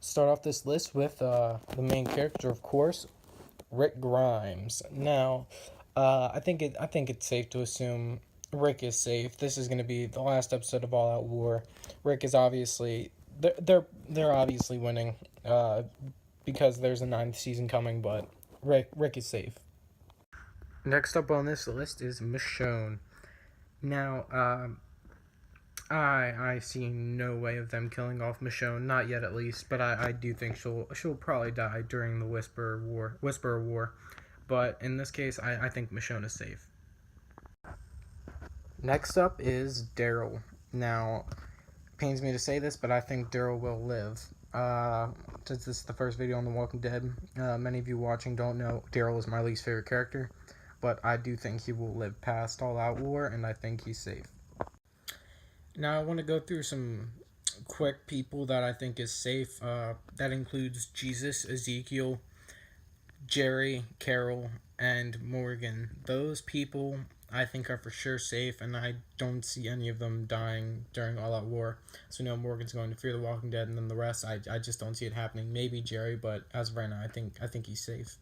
start off this list with the main character, of course, Rick Grimes. Now, I think it's safe to assume Rick is safe. This is going to be the last episode of All Out War. Rick is obviously they're obviously winning because there's a ninth season coming, but Rick is safe. Next up on this list is Michonne. Now, I see no way of them killing off Michonne, not yet at least, but I do think she'll probably die during the Whisperer War. But in this case, I think Michonne is safe. Next up is Daryl. Now, it pains me to say this, but I think Daryl will live. Since this is the first video on The Walking Dead, many of you watching don't know Daryl is my least favorite character, but I do think he will live past All Out War, and I think he's safe. Now I want to go through some quick people that I think is safe. That includes Jesus, Ezekiel, Jerry, Carol, and Morgan. Those people I think are for sure safe, and I don't see any of them dying during All Out War. So no, Morgan's going to Fear the Walking Dead, and then the rest, I just don't see it happening. Maybe Jerry, but as of right now, I think he's safe.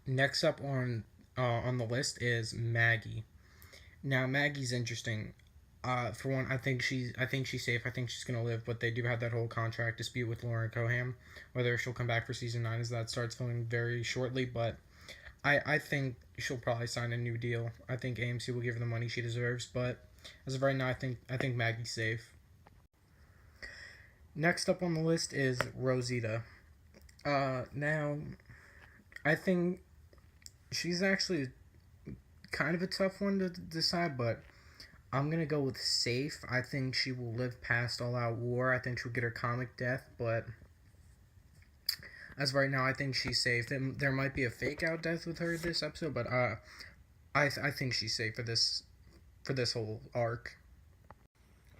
Next up on the list is Maggie. Now Maggie's interesting. For one, I think she's safe. I think she's gonna live, but they do have that whole contract dispute with Lauren Coham, whether she'll come back for season 9 as that starts filming very shortly. But I think she'll probably sign a new deal. I think AMC will give her the money she deserves. But as of right now, I think Maggie's safe. Next up on the list is Rosita. Now, I think she's actually kind of a tough one to decide, but I'm going to go with safe. I think she will live past All Out War. I think she'll get her comic death, but as of right now, I think she's safe. There might be a fake out death with her this episode, but I think she's safe for this whole arc.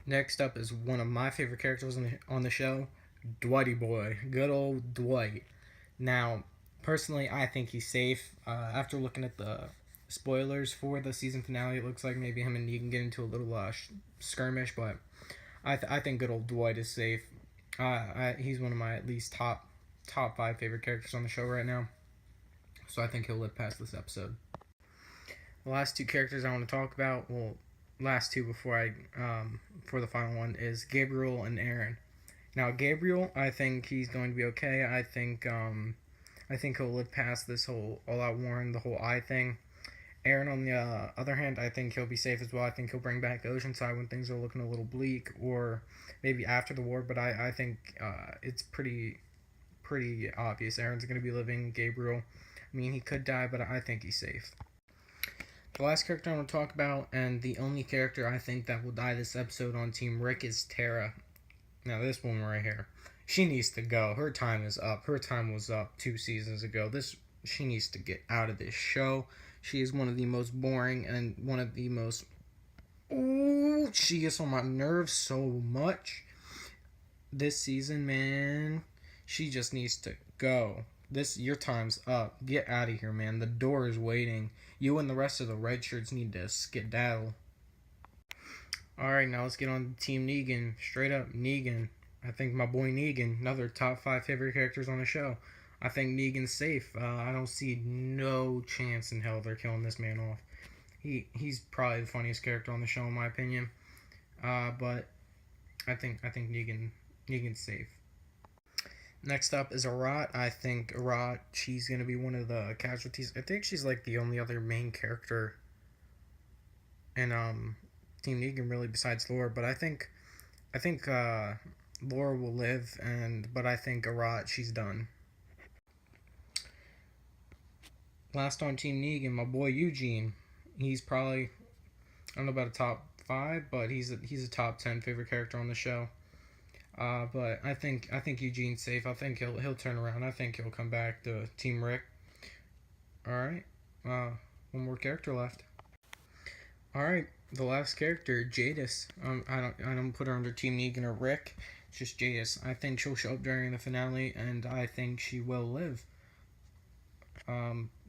Next up is one of my favorite characters on the show, Dwighty Boy. Good old Dwight. Now, personally, I think he's safe. After looking at the spoilers for the season finale, it looks like maybe him and Negan get into a little skirmish, but I think good old Dwight is safe. He's one of my at least top 5 favorite characters on the show right now, so I think he'll live past this episode. The last 2 characters I want to talk about, well, last 2 before the final one, is Gabriel and Aaron. Now Gabriel, I think he's going to be okay. I think he'll live past this whole All Out War and the whole eye thing. Aaron, on the other hand, I think he'll be safe as well. I think he'll bring back Oceanside when things are looking a little bleak, or maybe after the war, but I think it's pretty obvious Aaron's going to be living. Gabriel, I mean, he could die, but I think he's safe. The last character I want to talk about, and the only character I think that will die this episode on Team Rick, is Tara. Now, this woman right here, she needs to go. Her time is up. Her time was up 2 seasons ago. She needs to get out of this show. She is one of the most boring and one of the most... Ooh, she gets on my nerves so much. This season, man, she just needs to go. Your time's up. Get out of here, man. The door is waiting. You and the rest of the red shirts need to skedaddle. Alright, now let's get on to Team Negan. Straight up, Negan. I think my boy Negan, another top 5 favorite characters on the show. I think Negan's safe. I don't see no chance in hell they're killing this man off. He's probably the funniest character on the show in my opinion. But I think Negan's safe. Next up is Arat. I think Arat, she's gonna be one of the casualties. I think she's like the only other main character in Team Negan really besides Laura. But I think Laura will live, but I think Arat, she's done. Last on Team Negan, my boy Eugene. He's probably, I don't know about a top 5, but he's a top 10 favorite character on the show. But I think Eugene's safe. I think he'll turn around. I think he'll come back to Team Rick. All right, one more character left. All right, the last character, Jadis. I don't put her under Team Negan or Rick. It's just Jadis. I think she'll show up during the finale, and I think she will live.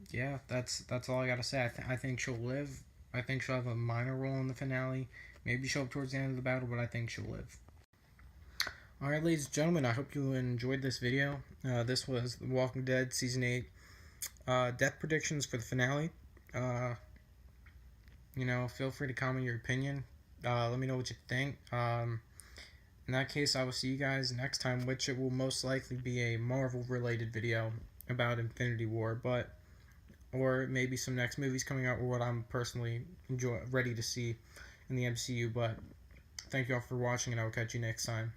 Yeah, that's all I gotta say. I think she'll live. I think she'll have a minor role in the finale. Maybe show up towards the end of the battle, but I think she'll live. Alright, ladies and gentlemen, I hope you enjoyed this video. This was The Walking Dead Season 8 death predictions for the finale. Feel free to comment your opinion. Let me know what you think. In that case, I will see you guys next time, which it will most likely be a Marvel-related video about Infinity War, or maybe some next movies coming out, or what I'm personally ready to see in the MCU. But thank you all for watching, and I will catch you next time.